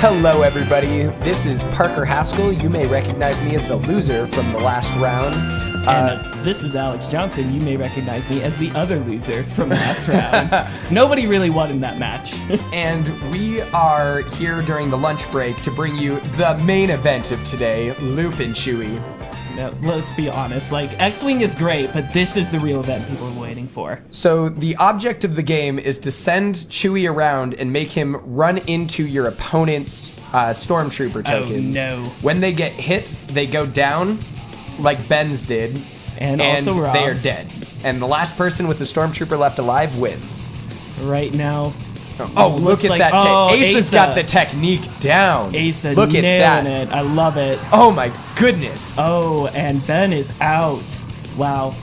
Hello everybody, this is Parker Haskell. You may recognize me as the loser from the last round. And this is Alex Johnson. You may recognize me as the other loser from last round. Nobody really won in that match. And we are here during the lunch break to bring you the main event of today, Loopin Chewie. Now, let's be honest, like, X-Wing is great, but this is the real event people are waiting for. So the object of the game is to send Chewie around and make him run into your opponent's stormtrooper tokens. Oh no. When they get hit, they go down, like Ben's did, And also Rob's. they are dead. And the last person with the stormtrooper left alive wins. Right now. Oh, look at like, that. Asa's Asa. got the technique down. Asa look at that. it. I love it. Oh my goodness. Oh, and Ben is out. Wow.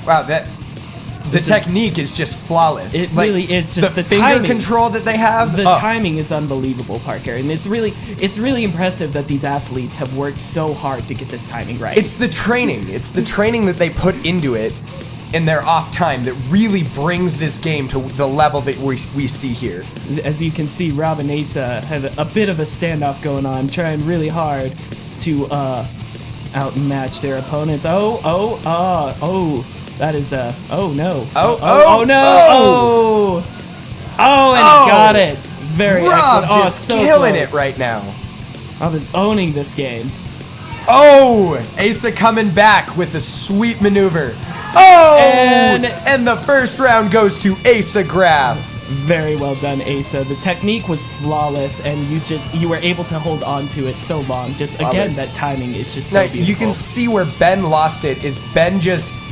Wow, the technique is just flawless. It really is just the finger timing. control that they have. The timing is unbelievable, Parker, and it's really impressive that these athletes have worked so hard to get this timing right. It's the training. It's the training that they put into it in their off time that really brings this game to the level that we see here. As you can see, Rob and Asa have a bit of a standoff going on, trying really hard to outmatch their opponents. Oh, that is oh no. Oh no. Oh, and he got it. Very Rob excellent. just So killing close. it right now. Rob is owning this game. Oh, Asa coming back with a sweet maneuver. Oh, and the first round goes to Asa Graf. Very well done, Asa. The technique was flawless, and you were able to hold on to it so long. Just again, that timing is just so now, beautiful. you can see where Ben lost it. Is Ben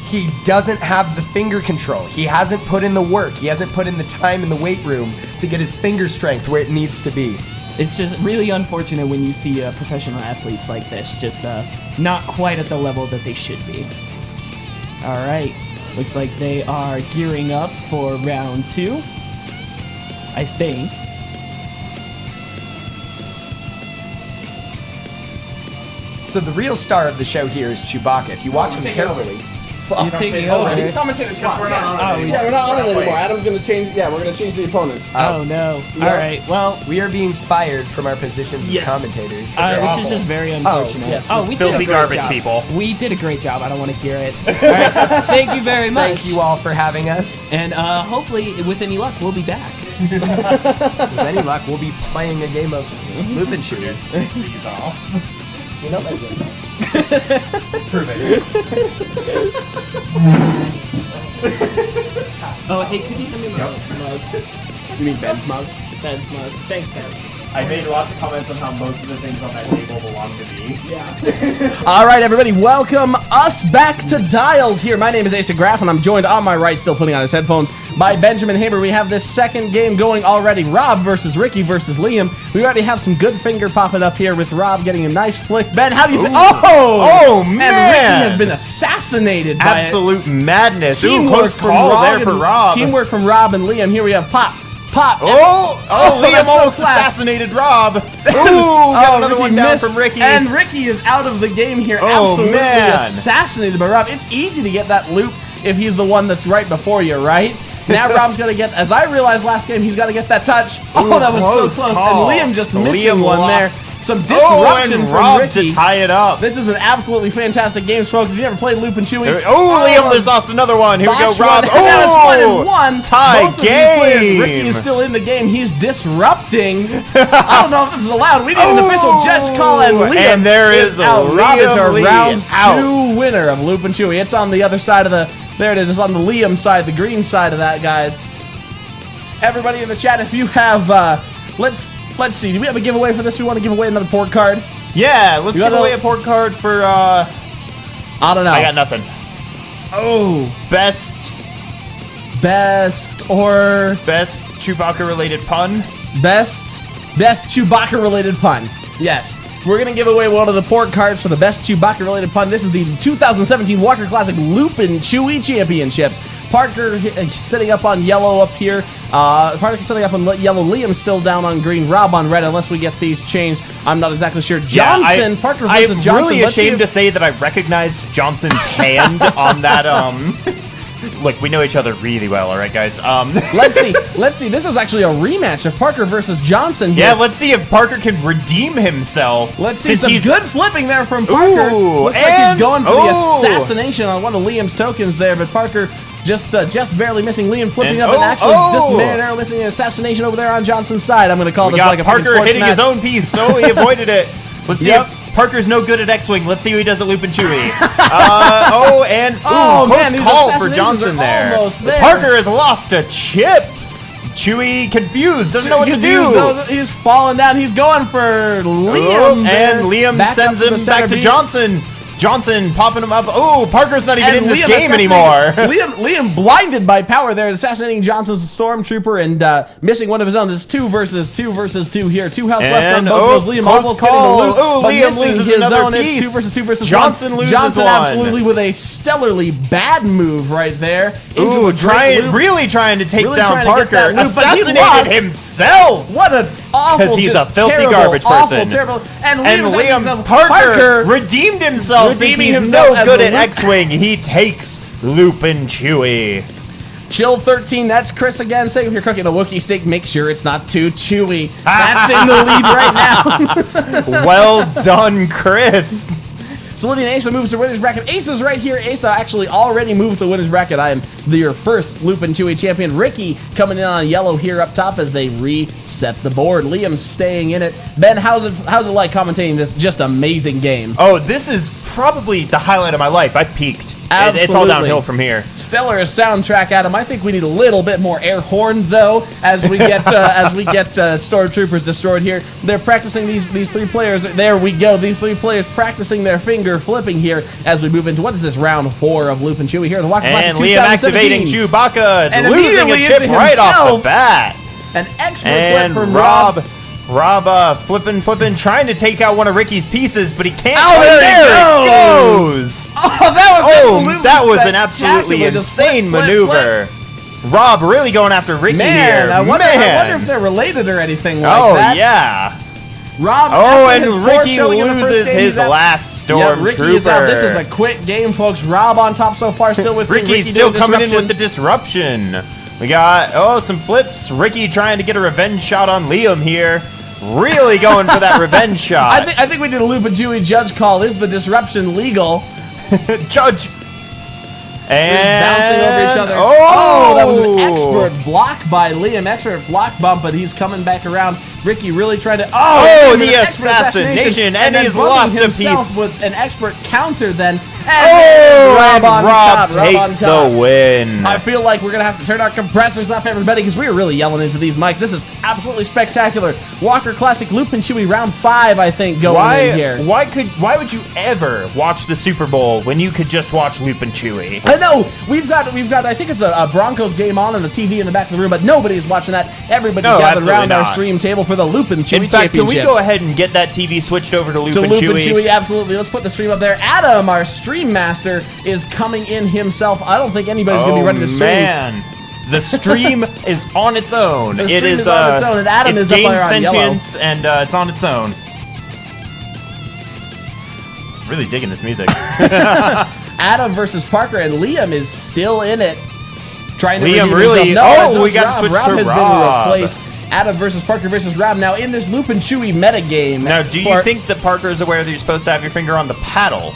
he doesn't have the finger control. He hasn't put in the work. He hasn't put in the time in the weight room to get his finger strength where it needs to be. It's just really unfortunate when you see professional athletes like this just not quite at the level that they should be. All right, looks like they are gearing up for round 2, I think. So the real star of the show here is Chewbacca. If you watch him carefully. You're taking over. He commentated spot. Oh, we're not on it anymore. Adam's gonna change. Yeah, we're gonna change the opponents. Oh no! All right, well, We are being fired from our positions as commentators. which is just very unfortunate. yes, we did a filthy great garbage job. people. We did a great job. I don't want to hear it. All right, thank you very much. Thank you all for having us. And hopefully, with any luck, we'll be back. With any luck, we'll be playing a game of Loopin Chewie. These off. You know that good. Prove it. Oh, hey, could you hand me my mug? You mean Ben's mug? Ben's mug. Thanks, Ben. I made lots of comments on how most of the things on that table belong to me. Yeah. All right, everybody, welcome us back to Dials here. My name is Asa Graf, and I'm joined on my right, still putting on his headphones, by Benjamin Haber. We have this second game going already. Rob versus Ricky versus Liam. We already have some good finger popping up here with Rob getting a nice flick. Ben, how do you think? Oh, man. And Ricky has been assassinated by Absolute madness. teamwork Close from call Rob there for and- Rob. Teamwork from Rob and Liam. Here we have Pop. Liam that's so almost fast. assassinated Rob. Ooh, got another Ricky one down missed, from Ricky. And Ricky is out of the game here. Oh, Absolutely man. assassinated by Rob. It's easy to get that loop if he's the one that's right before you, right? Now Rob's going to get, as I realized last game, he's got to get that touch. Oh, that was so close. call. And Liam just missing Liam one lost. there. Some disruption and from Rob Ricky. to tie it up. This is an absolutely fantastic game, folks. If you ever played Loopin Chewie, Liam just lost another one. Here we go, Bosch Rob. won. That was 1-1. Tie Both of these game. players, Ricky is still in the game. He's disrupting. I don't know if this is allowed. We need an official judge call, and Liam And there is a out. Rob is our Liam Lee round out. 2 winner of Loopin Chewie. It's on the other side of the. There it is. It's on the Liam side, the green side of that, guys. Everybody in the chat, if you have, let's see. Do we have a giveaway for this? We want to give away another port card. Yeah, let's You give got away a- a port card for, I don't know. I got nothing. Oh, Best best or Chewbacca-related pun. best Chewbacca-related pun. Yes. We're going to give away one of the port cards for the best Chewbacca-related pun. This is the 2017 Walker Classic Loopin Chewie Championships. Parker sitting up on yellow up here. Parker sitting up on yellow. Liam still down on green. Rob on red, unless we get these changed. I'm not exactly sure. Johnson, Parker versus Johnson. I'm really ashamed to say that I recognized Johnson's hand on that Look, we know each other really well, all right, guys. Let's see. This is actually a rematch of Parker versus Johnson here. Yeah, let's see if Parker can redeem himself. Let's see since some he's- good flipping there from Parker. Ooh, Looks like he's and- going for the oh. assassination on one of Liam's tokens there, but Parker just barely missing. Liam flipping And- up and actually just oh. barely missing an assassination over there on Johnson's side. I'm going to call We this got like a fucking Parker sports hitting his match. own piece, so he avoided it. Let's see Yep. if Parker's no good at X-Wing. Let's see who he does at Loopin' Chewie. And Oh, close man, these call for assassinations Johnson are there. almost there. Parker has lost a chip. Chewie confused, doesn't know what to do. He's falling down. He's going for Liam. there. And Liam Back sends up to him the back center to beat. Johnson. Johnson popping him up. Oh, Parker's not even And in this Liam game assassinating- anymore. Liam blinded by power there, assassinating Johnson's stormtrooper and missing one of his own. It's 2 versus 2 versus 2 here. 2 health left on And, both of those. Liam close almost getting call. the loop, Ooh, but Liam missing loses his another own. It's piece. 2 versus 2 versus Johnson 1. loses Johnson one. absolutely with a stellarly bad move right there into Ooh, a great loop. really trying to take Really down trying to get Parker. that loop, but he Assassinated lost. himself. What an awful, 'Cause he's a just filthy terrible, garbage awful, person. terrible. And And Liam Liam Parker redeemed himself since Redeeming he's himself no as good the at Loop. X-Wing. He takes Loopin' Chewie. Chill 13, that's Chris again saying if you're cooking a Wookiee steak, make sure it's not too chewy. That's in the lead right now. Well done, Chris. Sylvian Asa moves to winner's bracket. Asa's right here. Asa actually already moved to winner's bracket. I am your first Loopin' Chewie champion. Ricky coming in on yellow here up top as they reset the board. Liam staying in it. Ben, how's it like commentating this just amazing game? Oh, this is probably the highlight of my life. I peaked. Absolutely. It's all downhill from here. Stellar soundtrack, Adam. I think we need a little bit more air horn though, as we get stormtroopers destroyed here. They're practicing these 3 players. There we go. These 3 players practicing their finger flipping here as we move into what is this round 4 of Loopin' Chewie here. The Walker Classic And Liam 2017. activating Chewbacca, And losing a immediately chip into right off the himself. bat. An expert And flip from Rob. Rob flipping, trying to take out one of Ricky's pieces, but he can't. Oh, there he it goes. Oh, that was an absolutely spectacular. Just insane flip, flip, maneuver. Rob really going after Ricky Man, here. I wonder if they're related or anything like Oh that. yeah. Rob. Oh, after his and poor Ricky showing in the first loses game, his he's out. last Yeah, stormtrooper. Ricky is out. This is a quick game, folks. Rob on top so far, still with Ricky's Ricky still doing coming in disruption. with the disruption. We got, some flips. Ricky trying to get a revenge shot on Liam here. Really going for that revenge shot. I think we did a Loopin' Chewie judge call. Is the disruption legal? Judge. And Bouncing over each other. Oh, that was an expert block by Liam. Expert block bump, but he's coming back around. Ricky really tried to. Oh, with the an expert assassination, and then he's bumping lost a himself piece. with an expert counter. Then and on Rob top, Rob on takes top. the win. I feel like we're gonna have to turn our compressors up, everybody, because we are really yelling into these mics. This is absolutely spectacular. Walker Classic Loopin' Chewie round 5, I think, going in here. Why would you ever watch the Super Bowl when you could just watch Loopin' Chewie? I know we've got. I think it's a Broncos game on and a TV in the back of the room, but nobody is watching that. Everybody's No, gathered absolutely around our not. stream table for the Loopin' Chewie In fact, can we Championships. go ahead and get that TV switched over to To Loopin' Loopin' Chewie? Chewie, absolutely. Let's put the stream up there. Adam, our stream master, is coming in himself. I don't think anybody's going to be running the stream. Man. The stream is on its own. The It stream is is on its own, and Adam it's is up gained there on yellow. sentience, and it's on its own. Really digging this music. Adam versus Parker, and Liam is still in it. Trying to Liam redeem really- himself. No, oh, we it's gotta Rob. switch Rob to has Rob. been replaced. Adam versus Parker versus Rob. Now in this Loopin' Chewie metagame. Now, do you think that Parker is aware that you're supposed to have your finger on the paddle?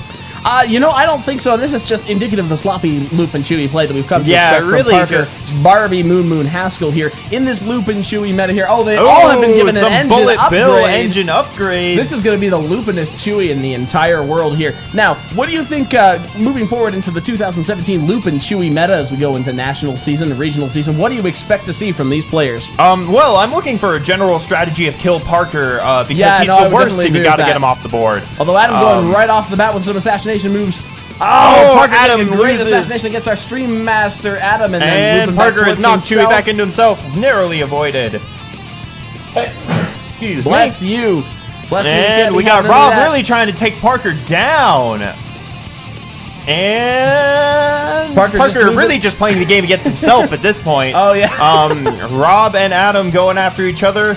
I don't think so. And this is just indicative of the sloppy Loopin' Chewie play that we've come to Yeah, expect really from Parker, just- Barbie, Moon Haskell here in this Loopin' Chewie meta here. Oh, they all have been given an some engine bullet upgrade. bill engine upgrades. This is going to be the loopinest Chewie in the entire world here. Now, what do you think moving forward into the 2017 Loopin' Chewie meta as we go into national season and regional season? What do you expect to see from these players? Well, I'm looking for a general strategy of kill Parker because Yeah, he's no, I the would worst definitely and you agree got to with get that. him off the board. Although Adam going right off the bat with some assassination moves. Oh, Parker Adam getting a great loses. assassination against our stream master Adam, and then And looping back Parker has towards knocked Chewie himself. back into himself, narrowly avoided. Excuse Bless me. you. Bless you. And we got Rob really trying to take Parker down. And Parker just moved really it. just playing the game against himself at this point. Oh, yeah. Rob and Adam going after each other.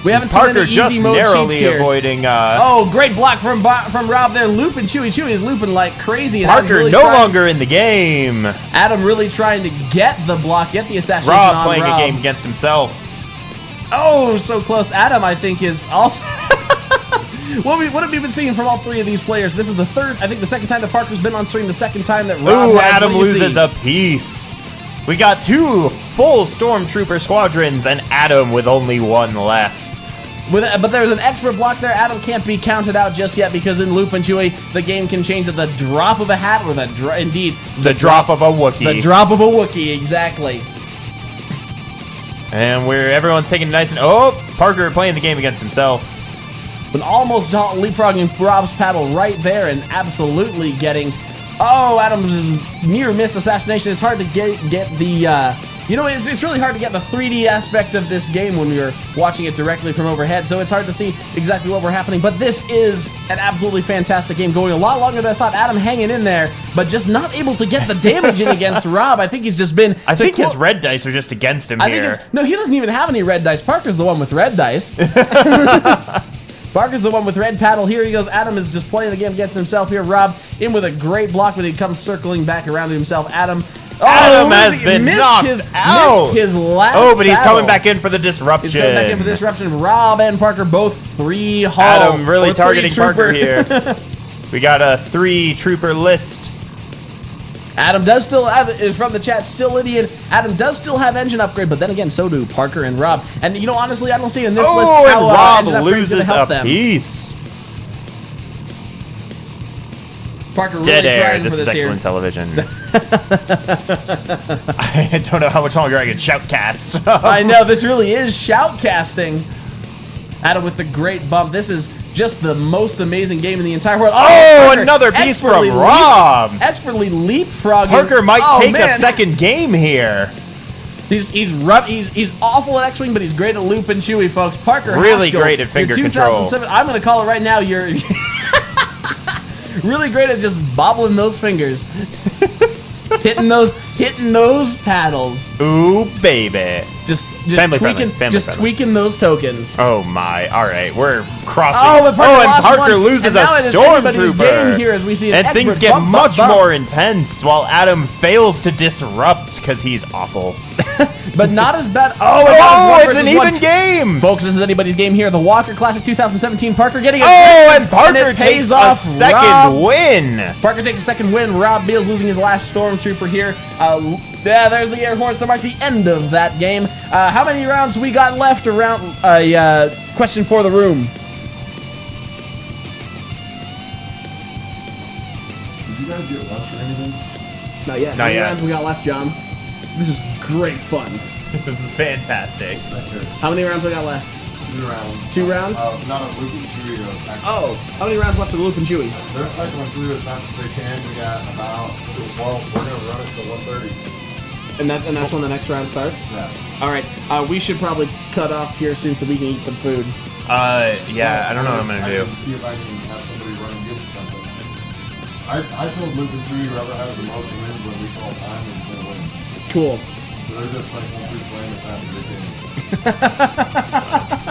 We haven't seen Parker any just easy mode narrowly cheats here. avoiding. Oh, great block from Rob there. Looping Chewie is looping like crazy. And Parker really no longer in the game. Adam really trying to get the block, get the assassination Rob on playing Rob. a game against himself. Oh, so close. Adam, I think, is also... What have we been seeing from all three of these players? This is the third, I think the second time that Parker's been on stream, the second time that Rob Ooh, has. Adam What do you loses see? a piece. We got 2 full Stormtrooper squadrons and Adam with only 1 left. But there's an extra block there. Adam can't be counted out just yet because in Loopin' Chewie, the game can change at the drop of a hat or The drop of a Wookiee. The drop of a Wookiee, exactly. And everyone's taking it nice and... Oh, Parker playing the game against himself. But almost leapfrogging Rob's paddle right there and absolutely getting... Oh, Adam's near miss assassination. It's hard to get the... you know, it's really hard to get the 3D aspect of this game when you're watching it directly from overhead, so it's hard to see exactly what we're happening. But this is an absolutely fantastic game, going a lot longer than I thought. Adam hanging in there, but just not able to get the damage in against Rob. I think he's just been... I think his red dice are just against him here. No, he doesn't even have any red dice. Parker's the one with red dice. Parker's the one with red paddle. Here he goes. Adam is just playing the game against himself here. Rob in with a great block, but he comes circling back around to himself. Adam has been knocked out. Missed his last Oh, but he's battle. coming back in for the disruption. He's coming back in for the disruption. Rob and Parker both 3 hull. Adam really or targeting 3 Parker trooper. here. We got a 3 trooper list. Adam does still have, from the chat, Cylidian. Adam does still have engine upgrade, but then again, so do Parker and Rob. And you know, honestly, I don't see in this list Oh, how and Rob engine upgrade's gonna loses help a them. piece. Parker really Dead air. trying This for is this here. excellent television. I don't know how much longer I can shoutcast. I know, this really is shoutcasting. Adam with the great bump. This is just the most amazing game in the entire world. Oh, Parker another piece expertly from Rob. Expertly leapfrogging. Parker might take man. a second game here. He's awful at X-Wing, but he's great at Loopin' Chewie, folks. Parker Really Haskell, great at finger your control. 2007 I'm going to call it right now. You're really great at just bobbling those fingers. hitting those paddles. Ooh, baby. Just Family friendly, tweaking family friendly. tweaking those tokens. Oh my! All right, we're crossing. Oh, but Parker and lost Parker one. loses And a now it is anybody's stormtrooper. game here as we see an and things expert get bump, much bump, bump. more intense while Adam fails to disrupt because he's awful. But not as bad. Oh, it's it's an even game. Folks, this is anybody's game here. The Walker Classic 2017. Parker getting a And Parker it pays takes off a second Rob. win. Parker takes a second win. Rob Beals losing his last Stormtrooper here. Yeah, there's the air horns to mark the end of that game. How many rounds we got left around? Question for the room. Did you guys get lunch or anything? Not yet. Not How many yet. rounds we got left, John? This is great fun. This is fantastic. Okay. How many rounds we got left? 2 rounds. 2 rounds? Not a Loopin' Chewie, actually. Oh, how many rounds left of Loopin' Chewie? They're cycling through as fast as they can. We got about, well, we're going to run it to 130. And that's when the next round starts? Yeah. All right. We should probably cut off here soon so we can eat some food. Yeah, I don't know what I'm gonna I do. can see if I can have somebody run and get you something. I told Loopin' Chewie whoever has the most wins when we call time is going to win. Cool. So they're just cycling through playing as fast as they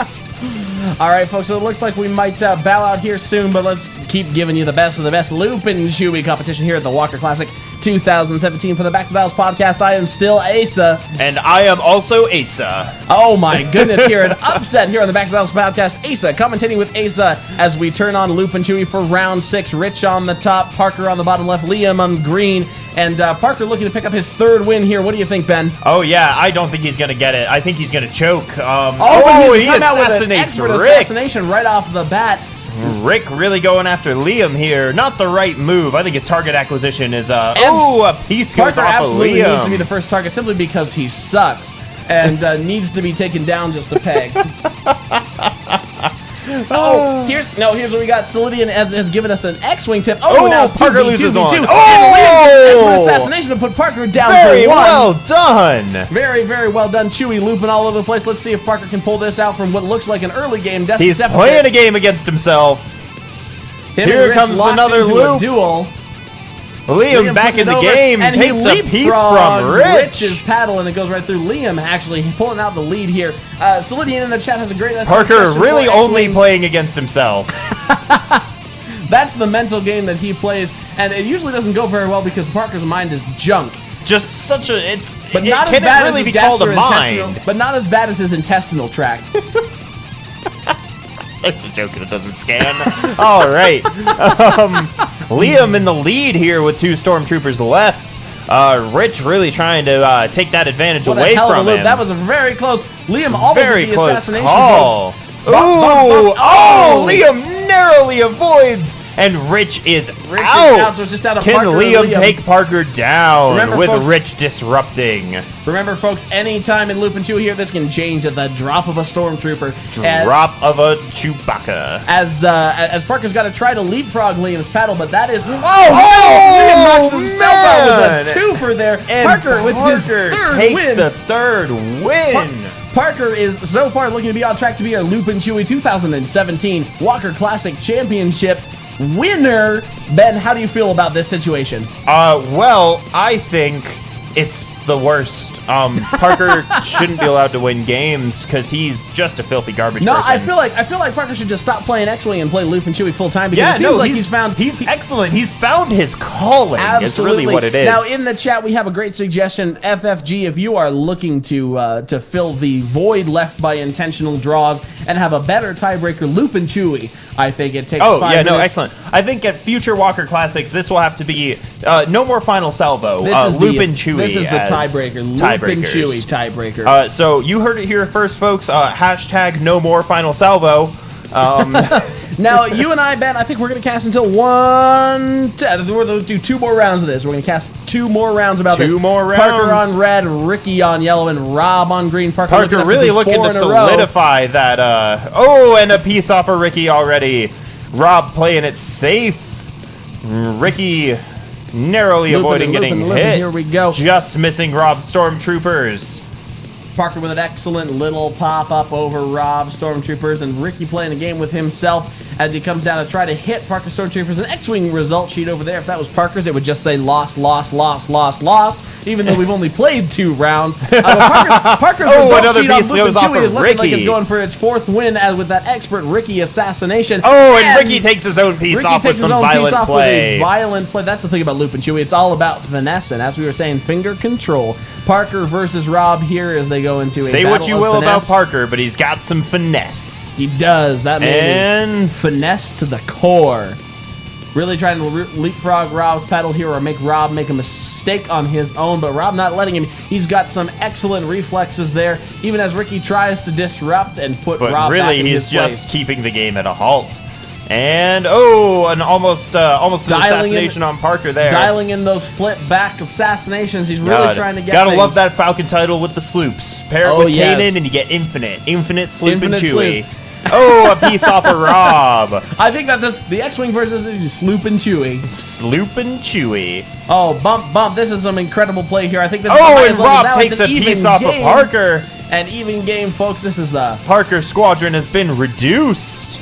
can. All right, folks, so it looks like we might bow out here soon, but let's keep giving you the best of the best Loopin' Chewie competition here at the Walker Classic 2017 for the Back to Battles podcast. I am still Asa. And I am also Asa. Oh my goodness, here an upset here on the Back to Battles podcast. Asa commentating with Asa as we turn on Loopin' Chewie for round 6. Rich on the top, Parker on the bottom left, Liam on green, and Parker looking to pick up his 3rd win here. What do you think, Ben? Oh yeah, I don't think he's gonna get it. I think he's gonna choke. But he come out with an assassinates expert Rick. assassination right off the bat. Rick really going after Liam here. Not the right move. I think his target acquisition is a piece goes Parker off of absolutely needs to be Liam. the first target simply because he sucks and needs to be taken down just a peg. Here's what we got. Cylidian has given us an X-Wing tip. Oh, Now it's Parker 2v2v2. loses one. And Oh! Liam gets an expert assassination to put Parker down Very for 1. well done. Very, very well done. Chewie looping all over the place. Let's see if Parker can pull this out from what looks like an early game He's deficit. playing a game against himself. Him Here and Rich comes locked another into loop. a duel. Liam back in putting it the over, game, and takes he a piece from leapfrogs Rich. Rich's paddle, and it goes right through. Liam actually pulling out the lead here. Solidian in the chat has a great Parker suggestion really for only X-Wing. playing against himself. That's the mental game that he plays, and it usually doesn't go very well because Parker's mind is junk. Just such a But not as can bad it as really his be called a gastrointestinal. mind? But not as bad as his intestinal tract. It's a joke that doesn't scan. All right. Liam in the lead here with 2 stormtroopers left. Rich really trying to take that advantage What away a hell of a from loop. him. That was a very close. Liam almost very with the close assassination, call. folks. Ooh, oh, Liam narrowly avoids, and Rich is Rich out. is out, so it's just out of Can Parker and Liam Liam. take Parker down Remember, with folks- Rich disrupting? Remember, folks, anytime in Loopin' Chewie here, this can change at the drop of a stormtrooper. Drop of a Chewbacca. As Parker's got to try to leapfrog Liam's paddle, but that is... Oh, Oh, Liam knocks himself out man. with a twofer there. And Parker with his third takes win. the third win. Parker is so far looking to be on track to be our Loopin' Chewie 2017 Walker Classic Championship winner. Ben, how do you feel about this situation? Well, I think it's the worst. Parker shouldn't be allowed to win games because he's just a filthy garbage No, person. I feel like Parker should just stop playing X-Wing and play Loopin' Chewie full time because it seems like he's excellent. He's found his calling. Absolutely. Is really what it is. Now, in the chat, we have a great suggestion. FFG, if you are looking to fill the void left by intentional draws and have a better tiebreaker, Loopin' Chewie, I think it takes 5 minutes. Excellent. I think at future Walker Classics, this will have to be no more final salvo. This is Loopin' Chewie. This is the as tiebreaker. Loopin' tiebreakers. Chewie tiebreaker. So you heard it here first, folks. Hashtag no more final salvo. Now, you and I, Ben, I think we're going to cast until 1... We're going to do 2 more rounds of this. We're going to cast 2 more rounds about this. 2 more rounds. Parker on red, Ricky on yellow, and Rob on green. Parker really looking to solidify that. And a piece off of Ricky already. Rob playing it safe. Ricky narrowly avoiding getting hit. Here we go. Just missing Rob's stormtroopers. Parker with an excellent little pop-up over Rob Stormtroopers, and Ricky playing a game with himself as he comes down to try to hit Parker Stormtroopers. An X-Wing result sheet over there. If that was Parker's, it would just say lost, lost, lost, lost, lost, even though we've only played 2 rounds. Parker's result another sheet on piece goes Loopin' off Chewie of is looking like Ricky. it's going for its 4th win with that expert Ricky assassination. And Ricky takes his own piece Ricky off with takes some his own piece violent off play. with a violent play. That's the thing about Loopin' Chewie. It's all about finesse, and as we were saying, finger control. Parker versus Rob here as they go into a Say battle what you of will finesse. about Parker, but he's got some finesse. He does. That man And is finesse to the core. Really trying to leapfrog Rob's paddle here or make Rob make a mistake on his own, but Rob not letting him. He's got some excellent reflexes there, even as Ricky tries to disrupt and put But Rob back really, in he's his just place. keeping the game at a halt. And an almost an assassination on Parker there. Dialing in those flip back assassinations. He's really trying to get Gotta things. love that Falcon title with the sloops. Pair it Oh, with yes. Kanan and you get infinite sloop Infinite and Chewie. sloops. A piece off of Rob. I think that the X-Wing versus Sloop and Chewie. Sloop and Chewie. Oh, bump. This is some incredible play here. I think this is the And highest level. Rob Now it's takes an a piece even off of game. Parker. An even game, folks. This is the... Parker squadron has been reduced.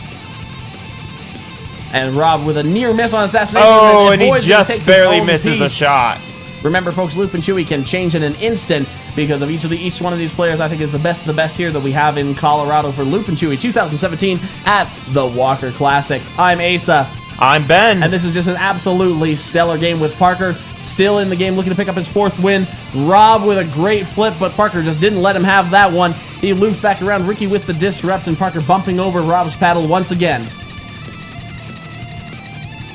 And Rob with a near miss on assassination. And he avoids it, just takes his barely own misses a piece. shot. Remember, folks, Loop and Chewie can change in an instant because of each one of these players. I think is the best of the best here that we have in Colorado for Loop and Chewie 2017 at the Walker Classic. I'm Asa. I'm Ben. And this is just an absolutely stellar game with Parker still in the game, looking to pick up his 4th win. Rob with a great flip, but Parker just didn't let him have that one. He loops back around. Ricky with the disrupt, and Parker bumping over Rob's paddle once again.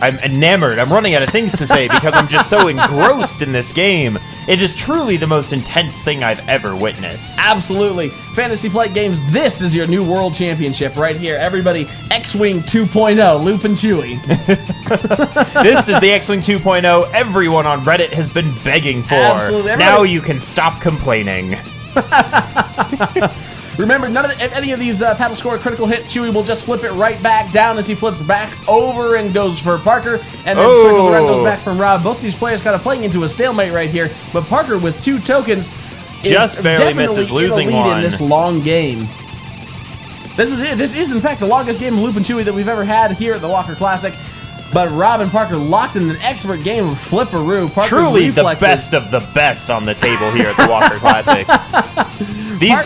I'm enamored. I'm running out of things to say because I'm just so engrossed in this game. It is truly the most intense thing I've ever witnessed. Absolutely. Fantasy Flight Games, this is your new world championship right here. Everybody, X-Wing 2.0, Loop and Chewie. This is the X-Wing 2.0 everyone on Reddit has been begging for. Absolutely. Now you can stop complaining. Remember, any of these paddle score a critical hit, Chewie will just flip it right back down as he flips back over and goes for Parker, and then circles around, goes back from Rob. Both these players kind of playing into a stalemate right here, but Parker with 2 tokens Just is barely definitely misses losing in the lead one. in this long game. This is in fact the longest game of Loop and Chewie that we've ever had here at the Walker Classic. But Rob and Parker locked in an expert game of flipperoo. Parker's Truly the reflexes. best of the best on the table here at the Walker Classic.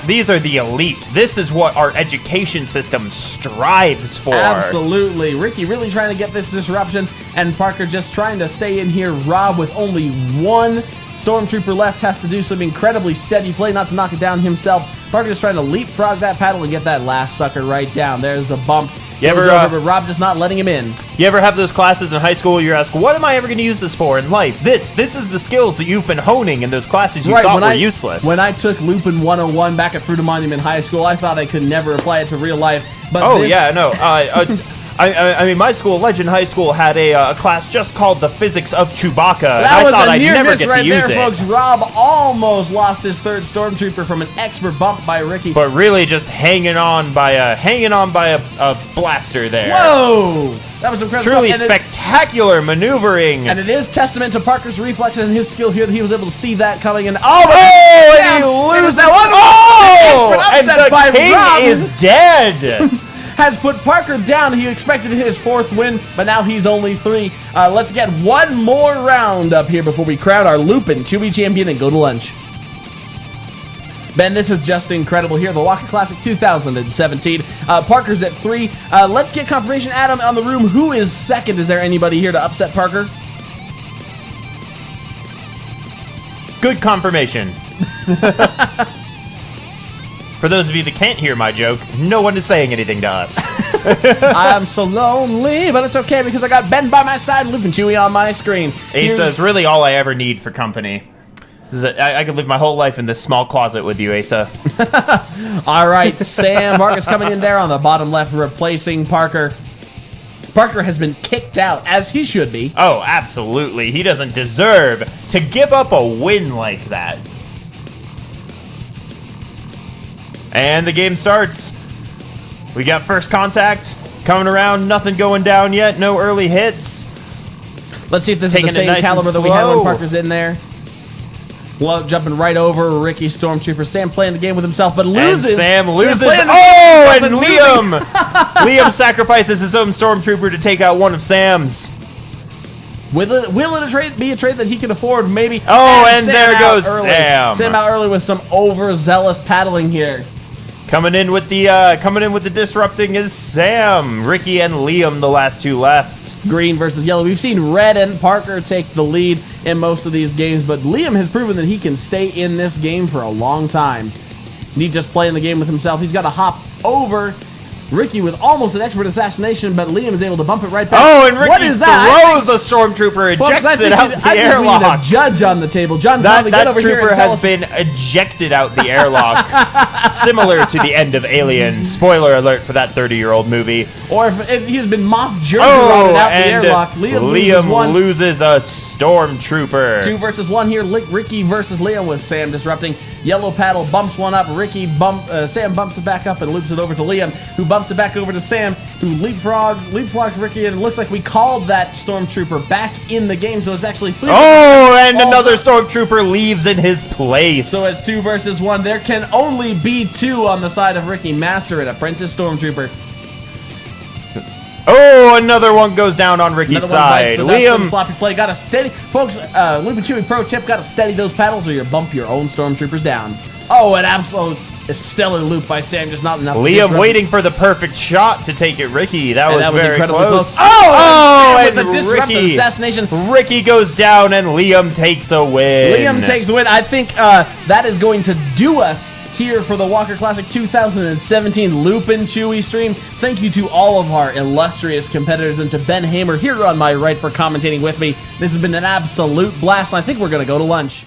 These are the elite. This is what our education system strives for. Absolutely. Ricky really trying to get this disruption, and Parker just trying to stay in here. Rob with only one Stormtrooper left has to do some incredibly steady play not to knock it down himself. Parker just trying to leapfrog that paddle and get that last sucker right down. There's a bump. You Goes ever, over, but Rob just not letting him in. You ever have those classes in high school where you ask, what am I ever going to use this for in life? This is the skills that you've been honing in those classes you thought were useless. When I took Loopin 101 back at Fruita Monument High School, I thought I could never apply it to real life. But I mean, my school, Legend High School, had a class just called the Physics of Chewbacca. That was thought a I'd near never miss get right to use there, it. folks. Rob almost lost his third Stormtrooper from an expert bump by Ricky. But really just hanging on by a blaster there. Whoa! That was incredible. Truly stuff. spectacular maneuvering. And it is testament to Parker's reflex and his skill here that he was able to see that coming. And and he loses that one. and Expert upset by the king Rob. is dead. Has put Parker down. He expected his fourth win, but now he's only 3. Let's get one more round up here before we crown our Loopin Chewie champion and go to lunch. Ben, this is just incredible here. The Walker Classic 2017. Parker's at 3. Let's get confirmation, Adam, on the room. Who is second? Is there anybody here to upset Parker? Good confirmation. For those of you that can't hear my joke, no one is saying anything to us. I'm so lonely, but it's okay because I got Ben by my side, Loopin Chewie on my screen. Asa is really all I ever need for company. I could live my whole life in this small closet with you, Asa. All right, Sam Vargas coming in there on the bottom left, replacing Parker. Parker has been kicked out, as he should be. Oh, absolutely. He doesn't deserve to give up a win like that. And the game starts. We got first contact coming around. Nothing going down yet. No early hits. Let's see if this Taking is the it same nice caliber and that we had when slow. Parker's in there. Love jumping right over Ricky Stormtrooper. Sam playing the game with himself, but loses. And Sam loses. playing the Oh, game and with himself Liam. Liam sacrifices his own Stormtrooper to take out one of Sam's. Will it be a trade that he can afford? Maybe. Oh, and Sam there out goes early. Sam. Sam out early with some overzealous paddling here. Coming in with the disrupting is Sam. Ricky and Liam, the last two left. Green versus yellow. We've seen Red and Parker take the lead in most of these games, but Liam has proven that he can stay in this game for a long time. He's just playing the game with himself. He's got to hop over Ricky with almost an expert assassination, but Liam is able to bump it right back. Oh, and What Ricky is that? throws a Stormtrooper, Folks, ejects it out the I think we need airlock. a judge on the table. John That Conley, get over here trooper and tell has us. been ejected out the airlock, similar to the end of Alien. Spoiler alert for that 30-year-old movie. Or if he's been Moff Jerky Oh, out the and airlock. Liam loses a Stormtrooper. 2 versus 1 here. Ricky versus Liam with Sam disrupting. Yellow paddle bumps one up. Sam bumps it back up and loops it over to Liam, who bumps it back over to Sam, who leapfrogs Ricky, and it looks like we called that Stormtrooper back in the game, so it's actually 3. Oh, and another Stormtrooper leaves in his place. So it's 2 versus 1. There can only be 2 on the side of Ricky, Master and Apprentice Stormtrooper. Oh, another one goes down on Ricky's Another one bites side. the dust of the Liam. sloppy play. Got to steady, folks. Loopin Chewie pro tip: got to steady those paddles, or you bump your own Stormtroopers down. Oh, an absolute stellar loop by Sam, just not enough. to Liam disrupt. waiting for the perfect shot to take it. Ricky, that was very incredibly close. Oh, and Sam with the disruptive Ricky. assassination. Ricky goes down and Liam takes a win. Liam takes the win. I think that is going to do us here for the Walker Classic 2017 Loopin Chewie stream. Thank you to all of our illustrious competitors and to Ben Hamer here on my right for commentating with me. This has been an absolute blast, and I think we're going to go to lunch.